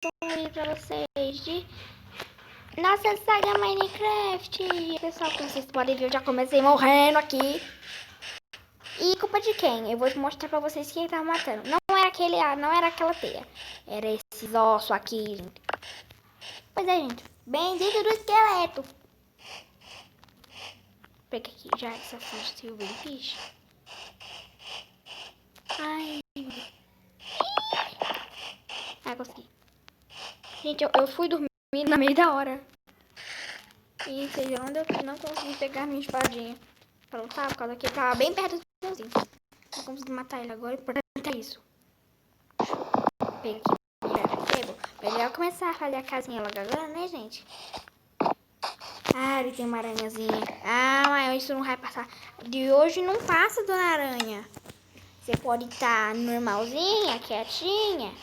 pra vocês de nossa saga Minecraft. Pessoal, como vocês podem ver, eu já comecei morrendo aqui. E culpa de quem? Eu vou mostrar pra vocês quem tava matando. Não era aquela teia. Era esses ossos aqui, gente. Pois é, gente. Bem dentro do esqueleto. Pega aqui já essa fonte Silver Fish. Ai. Ah, consegui. Gente, eu fui dormir na meio da hora. E vocês viram onde eu não consegui pegar minha espadinha. Pra lutar, por causa que ele tava bem perto do finalzinho. Não consegui matar ele agora, importante é isso. Pega aqui, melhor começar a fazer a casinha logo agora, né, gente? Ah, ele tem uma aranhazinha. Ah, mas isso não vai passar. De hoje não passa, dona aranha. Você pode estar normalzinha, quietinha.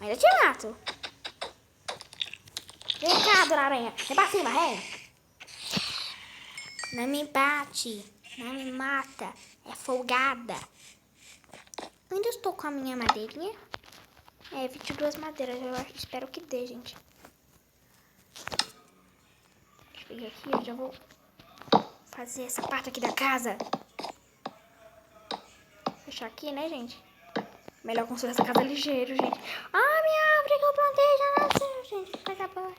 Mas eu te mato. Vem cá, dona aranha. Vem pra cima, vem. Não me bate. Não me mata. É folgada. Ainda estou com a minha madeirinha. 22 madeiras. Espero que dê, gente. Deixa eu pegar aqui. Eu já vou fazer essa parte aqui da casa. Fechar aqui, né, gente? Melhor construir essa casa ligeiro, gente. Ah, minha árvore que eu plantei já nasceu, gente. Coisa boa.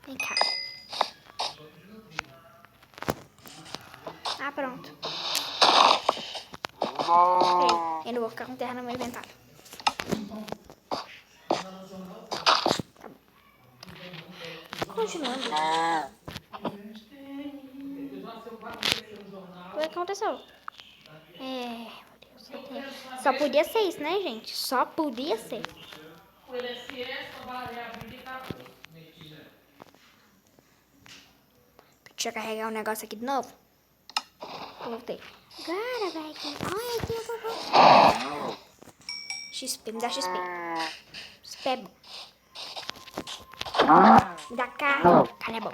Vem cá. Ah, pronto. Peraí, eu não vou ficar com terra no meu inventário. Tá bom. Continuando. O que aconteceu? Meu Deus. Só podia ser isso, né, gente? Só podia ser. Deixa eu carregar um negócio aqui de novo. Voltei. Agora vai aqui. Olha aqui, eu vou. XP, me dá XP. XP é bom. Me dá carne. Carne é bom.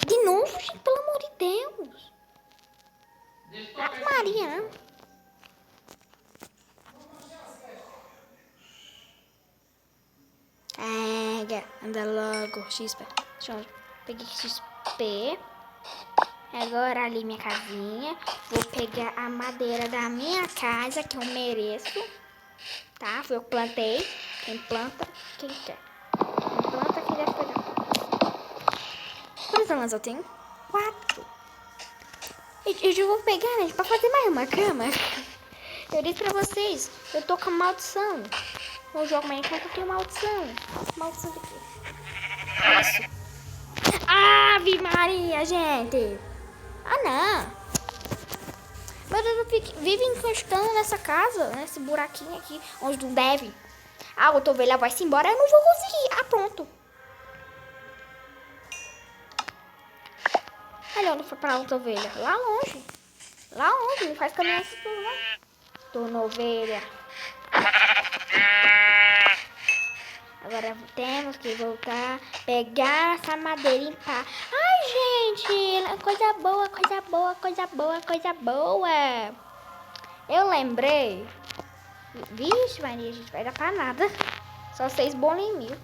De novo, gente, pelo amor de Deus. Ave Maria, né? Pega, anda logo. XP. Deixa eu pegar XP. Agora ali minha casinha. Vou pegar a madeira da minha casa, que eu mereço. Tá? Foi eu que plantei. Quem planta, quem quer. Quem planta, quem deve pegar. Quantas anos eu tenho? 4. Eu já vou pegar, né? Pra fazer mais uma cama. Eu disse pra vocês, eu tô com maldição. No jogo Minecraft eu tenho maldição. Maldição de quê? Isso. Ave Maria, gente. Ah, não. Meu Deus, eu vivo encostando nessa casa, nesse buraquinho aqui, onde não deve. Ah, a outra ovelha vai-se embora, eu não vou conseguir. Ah, pronto. Olha onde foi pra outra ovelha. Lá longe. Lá longe, não faz caminhar isso tudo, não. Dona ovelha. Agora temos que voltar, pegar essa madeira e limpar. Ai, gente, coisa boa, coisa boa, coisa boa, coisa boa. Eu lembrei. Vixe, Maria, a gente vai dar pra nada. Só 6 bolas em 1000.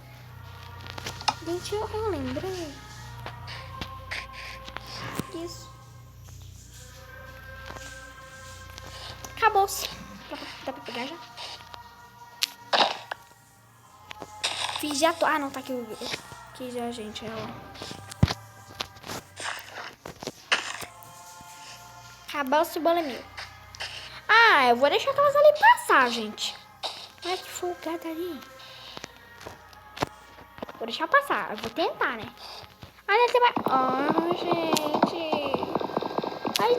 Gente, eu lembrei disso. Acabou-se. Dá pra pegar já? Fiz já. Ah, não, tá aqui o. Aqui já, gente. Acabou-se o bola 1000. Ah, eu vou deixar aquelas ali passar, gente. Olha que folgada ali. Vou deixar passar. Eu vou tentar, né? Ah, deve ter mais. Ah, gente. Ai,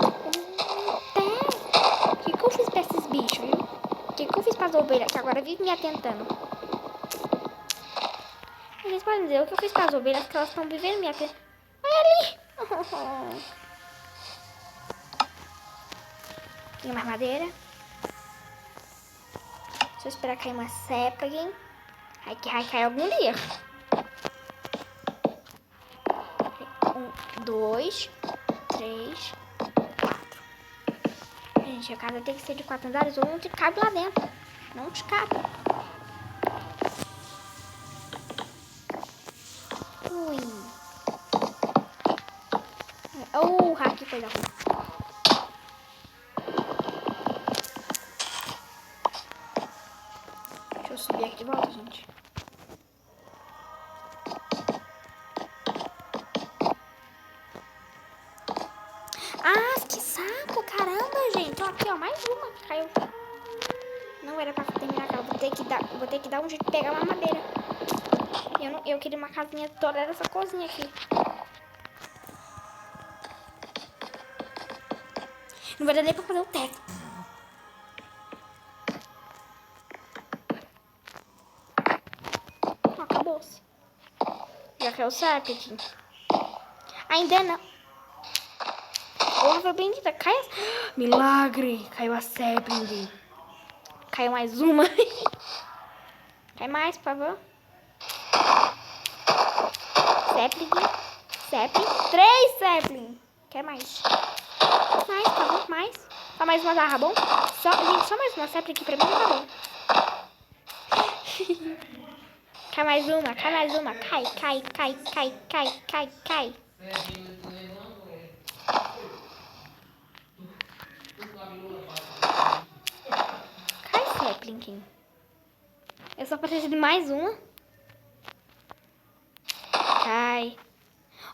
o que eu fiz pra esses bichos, viu? O que eu fiz pra as ovelhas? Que agora vive me atentando. Vocês podem dizer o que eu fiz para as ovelhas, que elas estão vivendo minha vida. Olha ali! Tem mais madeira. Deixa eu esperar cair uma sapling. Aí que vai cair algum dia. 1, 2, 3, 4. Gente, a casa tem que ser de 4 andares ou não te cabe lá dentro. Não te cabe. Ui. Hack foi da rua. Deixa eu subir aqui de volta, gente. Ah, que saco, caramba, gente. Ó, aqui, ó, mais uma que caiu. Não era pra terminar aquela. Vou ter que dar um jeito de pegar uma madeira. Eu queria uma casinha toda dessa cozinha aqui. Não vai dar nem pra fazer o teto. Ó, acabou-se. Já caiu o saco aqui. Ainda não. Porra, bendita. Cai a... Milagre. Caiu a sapling. Caiu mais uma. Cai mais, por favor. Sapling. Sapling. 3 sapling. Quer mais? Mais, por favor. Mais. Só mais uma barra, bom? Gente, só mais uma sapling aqui pra mim, tá bom. Cai mais uma. Cai mais uma. Cai, cai, cai, cai, cai, cai, cai. Cai, sapling. Eu só preciso de mais uma. Cai.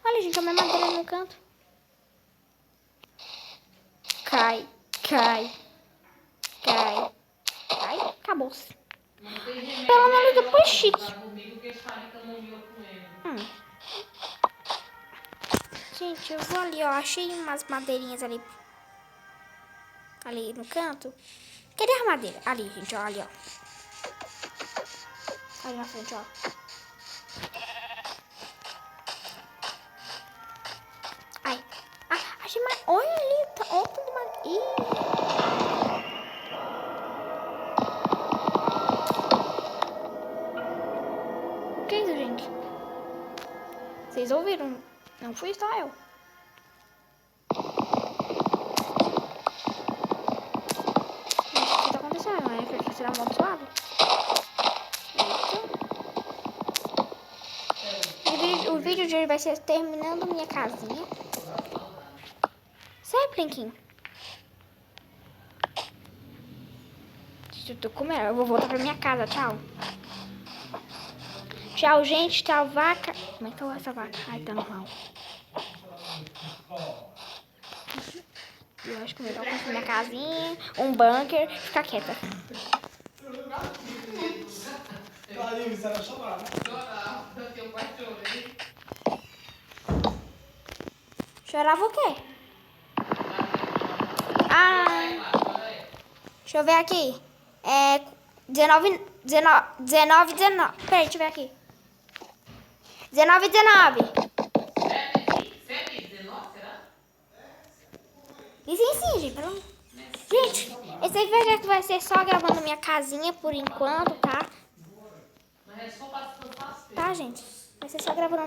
Olha, gente, a minha madeira no canto. Cai, cai, cai, cai. Acabou-se. Pelo menos depois chique. Gente, eu vou ali, ó. Achei umas madeirinhas ali. Ali no canto. Cadê a madeira? Ali, gente, ó. Ali, ó. Ali na frente, ó. Ai. Ah, achei mais... Olha ali. Tá... Olha tudo mais... O que é isso, gente? Vocês ouviram? Não fui só eu. Gente, o que tá acontecendo? Não é porque será amaldiçoado? O vídeo de hoje vai ser terminando minha casinha. Sapling. Eu tô comendo. Eu vou voltar pra minha casa. Tchau. Tchau, gente. Tchau, vaca. Como é que tá essa vaca? Ai, tá normal. Eu acho que eu vou construir minha casinha, um bunker, ficar quieta. Chorava o quê? Ah, deixa eu ver aqui. 19. Peraí, deixa eu ver aqui. 19. Sim, gente. Gente, esse vídeo vai ser só gravando minha casinha por enquanto, tá? Tá, gente? Vai ser só gravando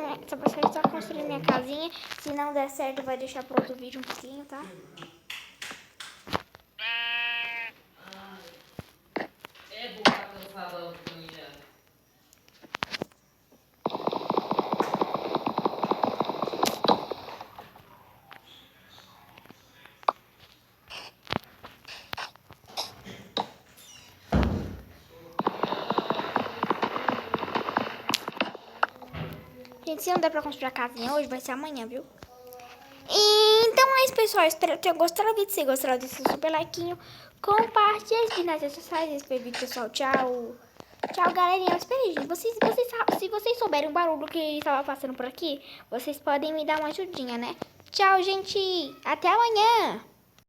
só construir minha casinha. Se não der certo, vai deixar pro outro vídeo um pouquinho, tá? Gente, se não der pra construir a casinha hoje, vai ser amanhã, viu? Então é isso, pessoal. Espero que tenham gostado do vídeo. Se gostaram, deixa o super likeinho. Compartilhe nas redes sociais. Esse vídeo, pessoal. Tchau. Tchau, galerinha. Eu espero, gente. Se vocês souberem o barulho que estava passando por aqui, vocês podem me dar uma ajudinha, né? Tchau, gente. Até amanhã.